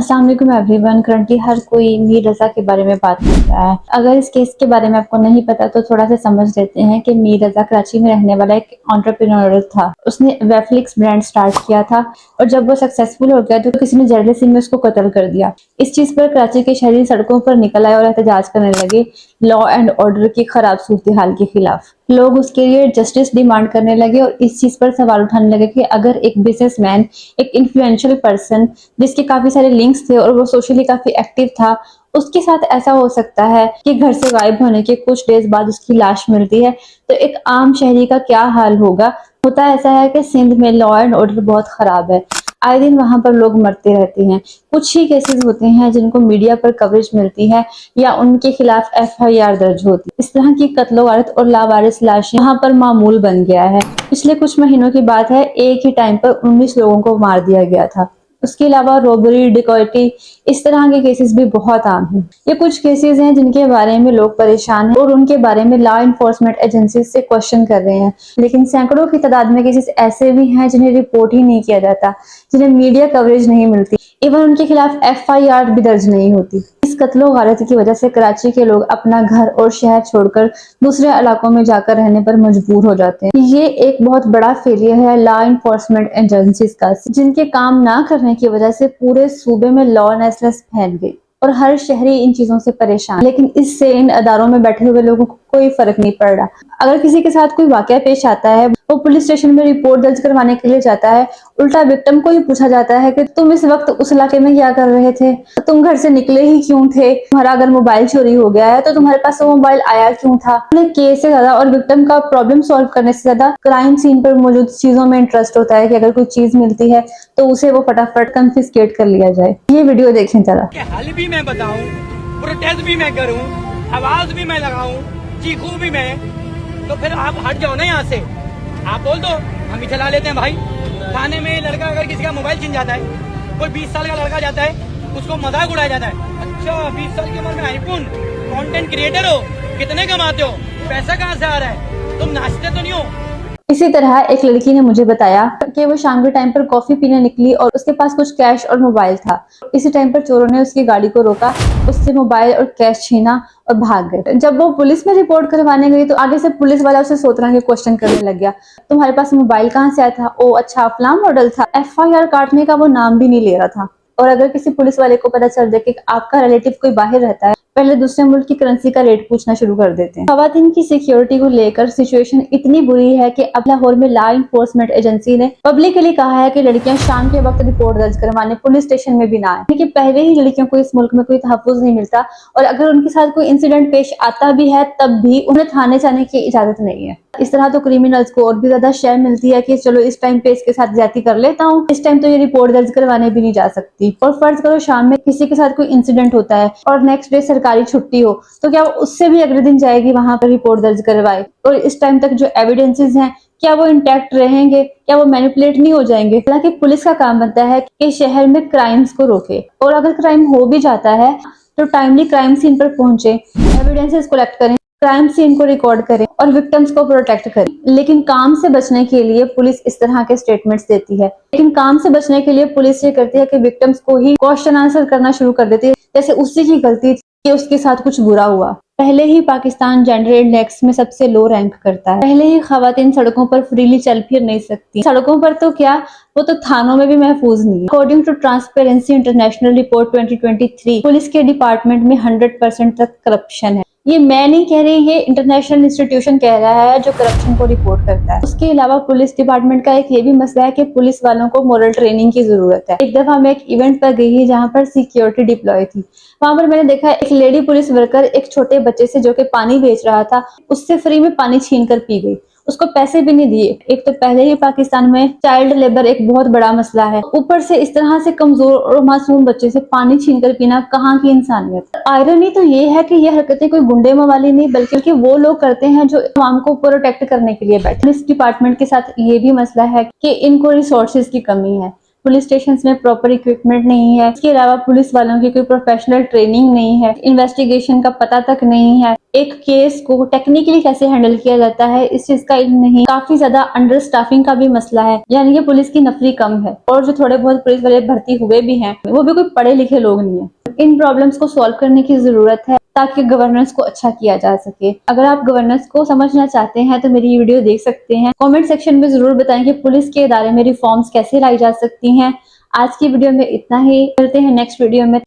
अस्सलाम वालेकुम everyone. Currently हर कोई मीर रज़ा के बारे में बात कर रहा है। अगर इस केस के बारे में आपको नहीं पता तो थोड़ा सा समझ लेते हैं कि मीर रज़ा कराची में रहने वाला एक एंटरप्रेन्योर था। उसने वेफ्लिक्स ब्रांड स्टार्ट किया था और जब वो सक्सेसफुल हो गया तो किसी ने जेलसी में उसको कत्ल कर दिया। इस चीज पर कराची के शहरी सड़कों पर निकल आए और एहतजाज करने लगे लॉ एंड ऑर्डर की खराब सूरत हाल के खिलाफ। लोग उसके लिए जस्टिस डिमांड करने लगे और इस चीज पर सवाल उठाने लगे कि अगर एक बिजनेसमैन, एक इन्फ्लुएंशियल पर्सन जिसके काफी सारे लिंक्स थे और वो सोशली काफी एक्टिव था, उसके साथ ऐसा हो सकता है कि घर से गायब होने के कुछ डेज बाद उसकी लाश मिलती है, तो एक आम शहरी का क्या हाल होगा। होता ऐसा है कि सिंध में लॉ एंड ऑर्डर बहुत खराब है। आए दिन वहां पर लोग मरते रहते हैं। कुछ ही केसेस होते हैं जिनको मीडिया पर कवरेज मिलती है या उनके खिलाफ एफआईआर दर्ज होती है। इस तरह की कत्लो गारत और लावारिस लाशें यहाँ पर मामूल बन गया है। पिछले कुछ महीनों की बात है, एक ही टाइम पर 19 लोगों को मार दिया गया था। उसके अलावा रॉबरी, डिकॉयटी, इस तरह के केसेस भी बहुत आम हैं। ये कुछ केसेस हैं जिनके बारे में लोग परेशान हैं और उनके बारे में लॉ इन्फोर्समेंट एजेंसी से क्वेश्चन कर रहे हैं, लेकिन सैकड़ों की तादाद में केसेस ऐसे भी हैं जिन्हें रिपोर्ट ही नहीं किया जाता, जिन्हें मीडिया कवरेज नहीं मिलती, इवन उनके खिलाफ एफआईआर भी दर्ज नहीं होती। इस कत्लो गारत की वजह से कराची के लोग अपना घर और शहर छोड़कर दूसरे इलाकों में जाकर रहने पर मजबूर हो जाते हैं। ये एक बहुत बड़ा फेलियर है लॉ इन्फोर्समेंट एजेंसीज का, जिनके काम ना करने की वजह से पूरे सूबे में लॉलेसनेस फैल गई और हर शहरी इन चीजों से परेशान। लेकिन इससे इन अदारों में बैठे हुए लोगों को कोई फर्क नहीं पड़ रहा। अगर किसी के साथ कोई वाकया पेश आता है, वो पुलिस स्टेशन में रिपोर्ट दर्ज करवाने के लिए जाता है, उल्टा विक्टिम को ही पूछा जाता है कि तुम इस वक्त उस इलाके में क्या कर रहे थे, तुम घर से निकले ही क्यों थे, तुम्हारा अगर मोबाइल चोरी हो गया है तो तुम्हारे पास वो मोबाइल आया क्यों था। उन्हें केस से ज्यादा और विक्टिम का प्रॉब्लम सॉल्व करने से ज्यादा क्राइम सीन पर मौजूद चीजों में इंटरेस्ट होता है कि अगर कोई चीज मिलती है तो उसे वो फटाफट कंफिस्केट कर लिया जाए। ये वीडियो देखें जरा। हाल भी मैं बताऊं, प्रोटेस्ट भी मैं करूं, आवाज भी मैं लगाऊं, चीखूं भी मैं, तो फिर आप हट जाओ ना यहाँ से। आप बोल दो हम ही चला लेते हैं भाई। थाने में लड़का अगर किसी का मोबाइल छीन जाता है, कोई 20 साल का लड़का जाता है, उसको मजाक उड़ाया जाता है। अच्छा 20 साल की उम्र में आईफोन, कंटेंट क्रिएटर हो, कितने कमाते हो, पैसा कहाँ से आ रहा है, तुम नाचते तो नहीं हो। इसी तरह एक लड़की ने मुझे बताया कि वो शाम के टाइम पर कॉफी पीने निकली और उसके पास कुछ कैश और मोबाइल था। इसी टाइम पर चोरों ने उसकी गाड़ी को रोका, उससे मोबाइल और कैश छीना और भाग गए। जब वो पुलिस में रिपोर्ट करवाने गई तो आगे से पुलिस वाला उसे 100 तरह के क्वेश्चन करने लग गया। तुम्हारे पास मोबाइल कहाँ से आया था? ओ अच्छा, फलां मॉडल था। एफआईआर काटने का वो नाम भी नहीं ले रहा था। और अगर किसी पुलिस वाले को पता चल जाए कि आपका रिलेटिव कोई बाहर रहता है, पहले दूसरे मुल्क की करेंसी का रेट पूछना शुरू कर देते हैं। खवातीन की सिक्योरिटी को लेकर सिचुएशन इतनी बुरी है कि अब लाहौर में लॉ इन्फोर्समेंट एजेंसी ने पब्लिकली कहा है कि लड़कियां शाम के वक्त रिपोर्ट दर्ज करवाने पुलिस स्टेशन में भी ना आए, क्योंकि पहले ही लड़कियों को इस मुल्क में कोई तहफ्फुज नहीं मिलता और अगर उनके साथ कोई इंसिडेंट पेश आता भी है तब भी उन्हें थाने जाने की इजाजत नहीं है। इस तरह तो क्रिमिनल्स को और भी ज्यादा शर्म मिलती है कि चलो इस टाइम पे इसके साथ ज्यादती कर लेता हूँ, इस टाइम तो ये रिपोर्ट दर्ज करवाने भी नहीं जा सकती। और फर्ज करो शाम में किसी के साथ कोई इंसिडेंट होता है और नेक्स्ट डे सरकारी छुट्टी हो, तो क्या वो उससे भी अगले दिन जाएगी वहां पर रिपोर्ट दर्ज करवाए? और इस टाइम तक जो एविडेंसेस हैं क्या वो इंटैक्ट रहेंगे, क्या वो मैनिपुलेट नहीं हो जाएंगे? हालांकि पुलिस का काम बनता है कि शहर में क्राइम्स को रोके और अगर क्राइम हो भी जाता है तो टाइमली क्राइम सीन पर पहुंचे, एविडेंसेस कलेक्ट करें, क्राइम सीन को रिकॉर्ड करें और विक्टिम्स को प्रोटेक्ट करें। लेकिन काम से बचने के लिए पुलिस इस तरह के स्टेटमेंट्स देती है, लेकिन काम से बचने के लिए पुलिस ये करती है कि विक्टिम्स को ही क्वेश्चन आंसर करना शुरू कर देती है जैसे उसी की गलती थी कि उसके साथ कुछ बुरा हुआ। पहले ही पाकिस्तान जेंडर इंडेक्स में सबसे लो रैंक करता है। पहले ही खवातीन सड़कों पर फ्रीली चल फिर नहीं सकती। सड़कों पर तो क्या, वो तो थानों में भी महफूज नहीं है। According to transparency international report 2023, police के डिपार्टमेंट में 100% तक करप्शन है। ये मैं नहीं कह रही, ये इंटरनेशनल इंस्टीट्यूशन कह रहा है जो करप्शन को रिपोर्ट करता है। उसके अलावा पुलिस डिपार्टमेंट का एक ये भी मसला है कि पुलिस वालों को मॉरल ट्रेनिंग की जरूरत है। एक दफा मैं एक इवेंट पर गई थी जहाँ पर सिक्योरिटी डिप्लॉय थी। वहां पर मैंने देखा एक लेडी पुलिस वर्कर एक छोटे बच्चे से जो कि पानी बेच रहा था, उससे फ्री में पानी छीन कर पी गई, उसको पैसे भी नहीं दिए। एक तो पहले ही पाकिस्तान में चाइल्ड लेबर एक बहुत बड़ा मसला है, ऊपर से इस तरह से कमजोर और मासूम बच्चे से पानी छीनकर पीना कहाँ की इंसानियत। आयरनी तो ये है कि ये हरकतें कोई गुंडे मवाली नहीं बल्कि वो लोग करते हैं जो आवाम को प्रोटेक्ट करने के लिए बैठे। पुलिस डिपार्टमेंट के साथ ये भी मसला है कि इनको रिसोर्सेज की कमी है। पुलिस स्टेशन में प्रॉपर इक्विपमेंट नहीं है, इसके अलावा पुलिस वालों की कोई प्रोफेशनल ट्रेनिंग नहीं है, इन्वेस्टिगेशन का पता तक नहीं है, एक केस को टेक्निकली कैसे हैंडल किया जाता है इस चीज का इल्म नहीं, काफी ज्यादा अंडर स्टाफिंग का भी मसला है, यानी कि पुलिस की नफरी कम है और जो थोड़े बहुत पुलिस वाले भर्ती हुए भी हैं वो भी कोई पढ़े लिखे लोग नहीं है। इन प्रॉब्लम्स को सॉल्व करने की जरूरत है ताकि गवर्नेंस को अच्छा किया जा सके। अगर आप गवर्नेंस को समझना चाहते हैं तो मेरी ये वीडियो देख सकते हैं। कमेंट सेक्शन में जरूर बताएं कि पुलिस के इदारे में रिफॉर्म्स कैसे लाई जा सकती हैं। आज की वीडियो में इतना ही, मिलते हैं नेक्स्ट वीडियो में।